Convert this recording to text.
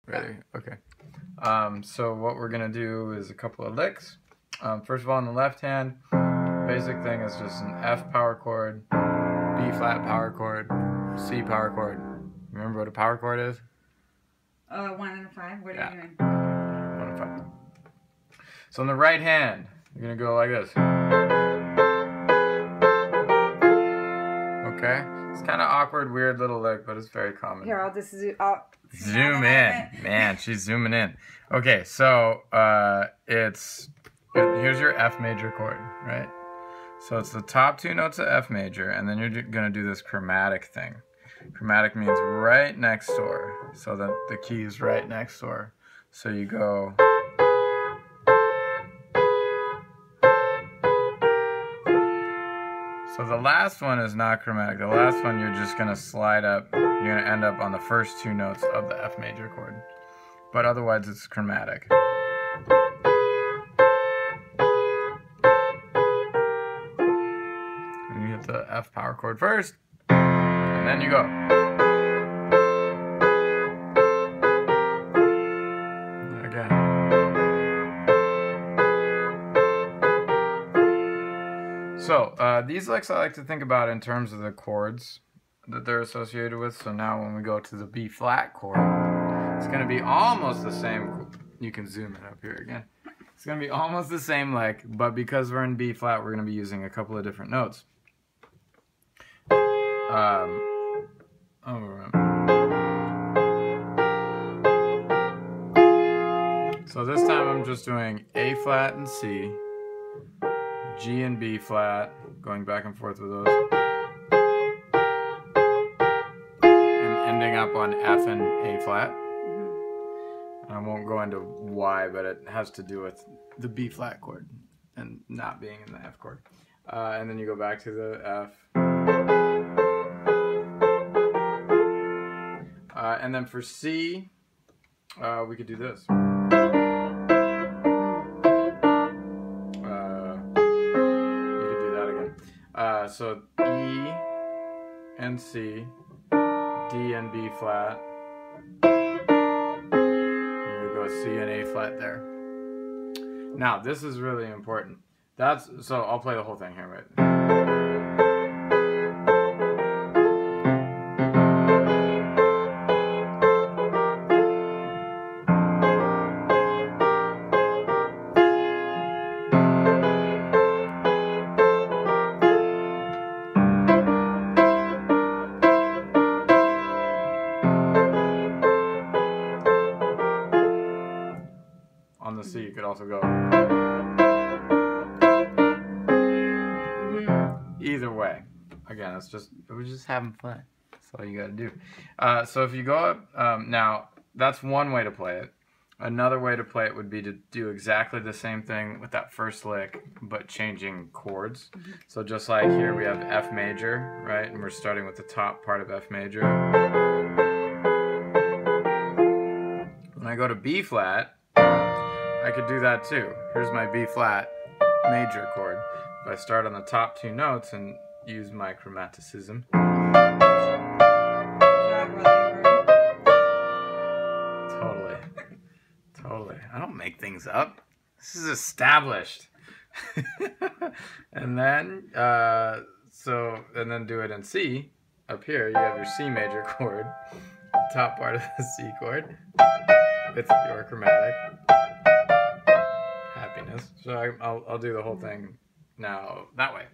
Ready? Okay. So what we're gonna do is a couple of licks. First of all, on the left hand, basic thing is just an F power chord, B flat power chord, C power chord. Remember what a power chord is? 1 and a 5. What are you doing? 1 and 5. So on the right hand, you're gonna go like this. Okay? It's kind of awkward, weird little lick, but it's very common. Here, I'll just zoom in. Man, she's zooming in. Okay, so here's your F major chord, right? So it's the top two notes of F major, and then you're gonna do this chromatic thing. Chromatic means right next door, so that the key is right next door. So you go. So the last one is not chromatic. The last one you're just gonna slide up. You're gonna end up on the first two notes of the F major chord. But otherwise it's chromatic. And you hit the F power chord first, and then you go. Again. So, these licks I like to think about in terms of the chords that they're associated with. So now when we go to the B flat chord, it's going to be almost the same. You can zoom in up here again. It's going to be almost the same lick, but because we're in B flat, we're going to be using a couple of different notes. So this time I'm just doing A flat and C, G and B flat, going back and forth with those, and ending up on F and A flat. I won't go into why, but it has to do with the B flat chord and not being in the F chord. And then you go back to the F. And then for C, we could do this. So E and C, D and B flat, and you go C and A flat there. Now this is really important. So I'll play the whole thing here, right? On the C, you could also go. Either way, again, we're just having fun. That's all you got to do. So if you go up, now that's one way to play it. Another way to play it would be to do exactly the same thing with that first lick, but changing chords. So just like here, we have F major, right? And we're starting with the top part of F major. When I go to B flat, I could do that too. Here's my B flat major chord. If I start on the top two notes and use my chromaticism. Totally. I don't make things up. This is established. And then, and then do it in C. Up here, you have your C major chord, top part of the C chord, with your chromatic. Happiness. So I'll do the whole thing now that way.